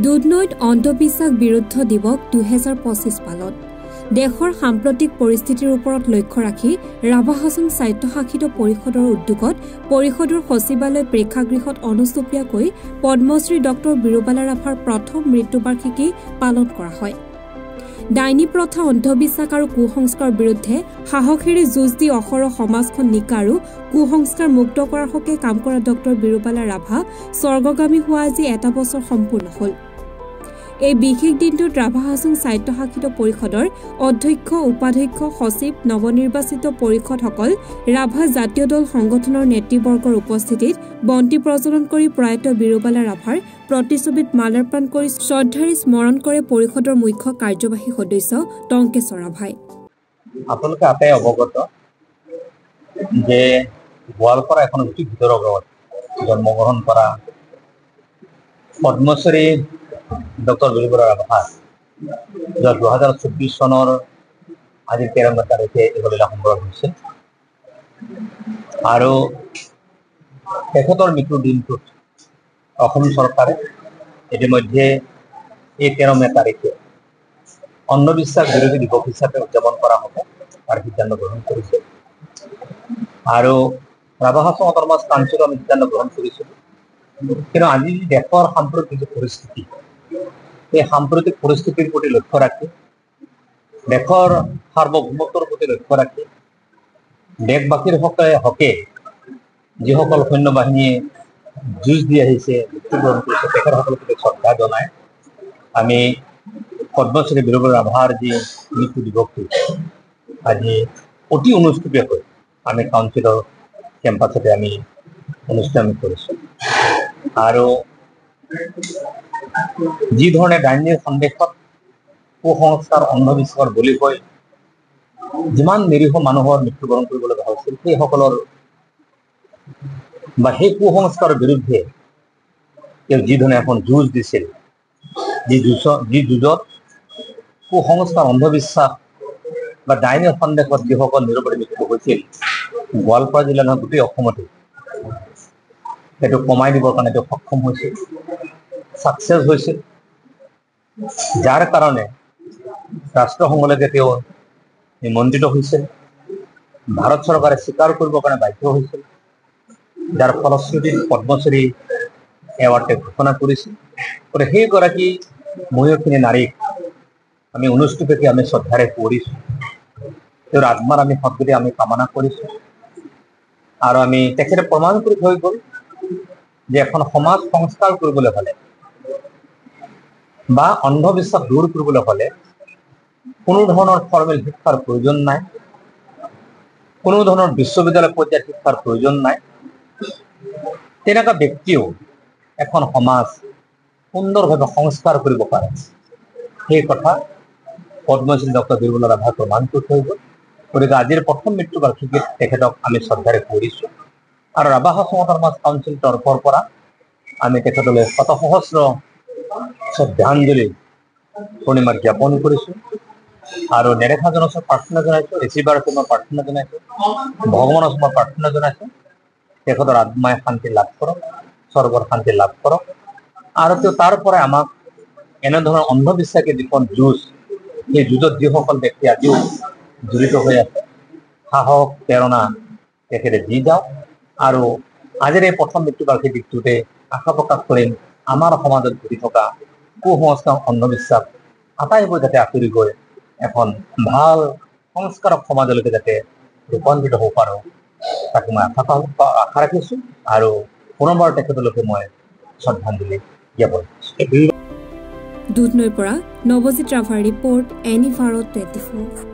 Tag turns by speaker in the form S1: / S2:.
S1: দুধনৈত অন্ধবিশ্বাস বিৰুদ্ধ দিৱস 2025 পালন দেশৰ সাম্প্ৰতিক পৰিস্থিতিৰ ওপৰত লক্ষ্য ৰাখি ৰাভা হাছং স্বায়ত্তশাসিত পৰিষদৰ উদ্যোগত পৰিষদৰ সচিবালয় প্ৰেক্ষাগৃহত অনুষ্ঠিতভাৱে পদ্মশ্ৰী ডক্টৰ বিৰুবালা ৰাভাৰ প্ৰথম মৃত্যুবাৰ্ষিকী পালন কৰা হয়। ডাইনী প্ৰথা অন্ধবিশ্বাস আৰু কুসংস্কাৰ বিৰুদ্ধে সাহসেৰে যুঁজ দি অহৰহ সমাজখন নিকা আৰু কুসংস্কাৰ মুক্ত কৰাৰ হকে কাম কৰা ডক্টৰ বিৰুবালা ৰাভা স্বৰ্গগামী হোৱা আজি এটা বছৰ সম্পূৰ্ণ হ'ল। এই বিশেষ দিনটোত ৰাভা হাছং স্বায়ত্তশাসিত পৰিষদৰ অধ্যক্ষ উপাধ্যক্ষ সচিব নৱনিৰ্বাচিত পৰিষদসকল ৰাভা জাতীয় দল সংগঠনৰ নেতৃবৰ্গৰ উপস্থিতিত বন্তি প্ৰজ্বলন কৰি প্ৰয়াত বিৰুবালা ৰাভাৰ প্ৰতিচ্ছবিত মালাৰ্পণ কৰি শ্ৰদ্ধাৰে স্মৰণ কৰে পৰিষদৰ মুখ্য কাৰ্যবাহী সদস্য টংকেশ্বৰ ৰাভাই।
S2: আপোনালোকে আটাই অৱগত যে গোৱালপাৰা এখন অতি ভিতৰৰ গাঁৱত জন্মগ্ৰহণ কৰা পদ্মশ্ৰী ডক্টৰ বিৰুবালা ৰাভা 2024 চনৰ আজি 13 তাৰিখে এগলীলা সম্পৰ্ক হৈছে আৰু তেখেতৰ মৃত্যুৰ দিনটোত অসম চৰকাৰে ইতিমধ্যে এই 13 তাৰিখে অন্ধবিশ্বাস বিৰোধী দিৱস হিচাপে উদযাপন কৰা হ'ব তাৰ সিদ্ধান্ত গ্ৰহণ কৰিছে আৰু ৰাভা হাছং অট'নমাছ কাউন্সিলত আমি সিদ্ধান্ত গ্ৰহণ কৰিছোঁ। কিন্তু আজি দেশৰ সাম্প্ৰতিক পৰিস্থিতি এই সাম্প্ৰতিক পৰিস্থিতিৰ প্ৰতি লক্ষ্য ৰাখি দেশৰ সাৰ্বভৌমত্বৰ প্ৰতি লক্ষ্য ৰাখি দেশবাসীৰ হকে যিসকল সৈন্য বাহিনীয়ে যুঁজ দি আহিছে মৃত্যুবৰণ কৰিছে তেখেতসকলৰ প্ৰতি শ্ৰদ্ধা জনাই আমি পদ্মশ্ৰী বিৰুবালা ৰাভাৰ যি মৃত্যু দিৱসটো আজি অতি অনুষ্ঠিতভাৱে আমি কাউন্সিলৰ কেম্পাছতে আমি অনুষ্ঠান কৰিছোঁ আৰু যি ধৰণে ডাইনীৰ সন্দেহত কুসংস্কাৰ অন্ধবিশ্বাসৰ বলি হৈ যিমান নিৰীহ মানুহৰ মৃত্যুবৰণ কৰিবলৈ হৈছিল সেইসকলৰ বা সেই কুসংস্কাৰৰ বিৰুদ্ধে তেওঁ যি ধৰণে এখন যুঁজ দিছিল যি যুঁজত কুসংস্কাৰ অন্ধবিশ্বাস বা ডাইনীৰ সন্দেহত যিসকল নিৰপৰাধী মৃত্যু হৈছিল গোৱালপাৰা জিলা নহয় গোটেই অসমতে সেইটো কমাই দিবৰ কাৰণে তেওঁ সক্ষম হৈছিল, ছাকচেছ হৈছিল, যাৰ কাৰণে ৰাষ্ট্ৰসংঘলৈকে তেওঁ নিমন্ত্ৰিত হৈছিল, ভাৰত চৰকাৰে স্বীকাৰ কৰিবৰ কাৰণে বাধ্য হৈছিল, যাৰ ফলশ্ৰুতিত পদ্মশ্ৰী এৱাৰ্ড ঘোষণা কৰিছিল। গতিকে সেইগৰাকী মহিয়সিনী নাৰীক আমি অনুষ্ঠিতভাৱে আমি শ্ৰদ্ধাৰে কৰিছোঁ, তেওঁৰ আত্মাৰ আমি সদ্গতি আমি কামনা কৰিছোঁ আৰু আমি তেখেতে প্ৰমাণ কৰি থৈ গ'ল যে এখন সমাজ সংস্কাৰ কৰিবলৈ হ'লে বা অন্ধবিশ্বাস দূৰ কৰিবলৈ হ'লে কোনো ধৰণৰ ফৰ্মেল শিক্ষাৰ প্ৰয়োজন নাই, কোনো ধৰণৰ বিশ্ববিদ্যালয় পৰ্যায়ৰ শিক্ষাৰ প্ৰয়োজন নাই। তেনেকুৱা ব্যক্তিও এখন সমাজ সুন্দৰভাৱে সংস্কাৰ কৰিব পাৰে, সেই কথা পদ্মশ্ৰী ডক্টৰ বিৰুবালা ৰাভাই প্ৰমাণ কৰি থৈ গ'ল। গতিকে আজিৰ প্ৰথম মৃত্যুবাৰ্ষিকীত তেখেতক আমি শ্ৰদ্ধাৰে কৰিছোঁ আৰু ৰাভা হাছং অট'নমাছ কাউন্সিল তৰফৰ পৰা আমি তেখেতলৈ শত সহস্ৰ শ্ৰদ্ধাঞ্জলি প্ৰণিমাত জ্ঞাপন কৰিছোঁ আৰু নেদেখা জনচক প্ৰাৰ্থনা জনাইছোঁ, ঋষিবাৰ মই প্ৰাৰ্থনা জনাইছোঁ, ভগৱানৰ ওচৰত প্ৰাৰ্থনা জনাইছোঁ তেখেতৰ আত্মাই শান্তি লাভ কৰক, স্বৰ্গৰ শান্তি লাভ কৰক আৰু তেওঁ তাৰ পৰাই আমাক এনেধৰণৰ অন্ধবিশ্বাসী যিখন যুঁজ সেই যুঁজত যিসকল ব্যক্তি আজিও জড়িত হৈ আছে সাহস প্ৰেৰণা তেখেতে দি যাওক আৰু আজিৰ এই প্ৰথম মৃত্যুবাৰ্ষিকী দিনটোতে আশা প্ৰকাশ কৰিম আমাৰ সমাজত ঘটি থকা কুসংস্কাৰ অন্ধবিশ্বাস আটাইবোৰ যাতে আঁতৰি গৈ এখন ভাল সংস্কাৰক সমাজলৈকে যাতে ৰূপান্তৰিত হ'ব পাৰোঁ তাকে মই আশা ৰাখিছোঁ আৰু পুনৰবাৰ তেখেতলৈকে মই শ্ৰদ্ধাঞ্জলি জ্ঞাপন কৰিছোঁ।
S1: দুধনৈৰ পৰা নৱজিত ৰাভাৰ ৰিপৰ্ট, এনি ভাৰত 24।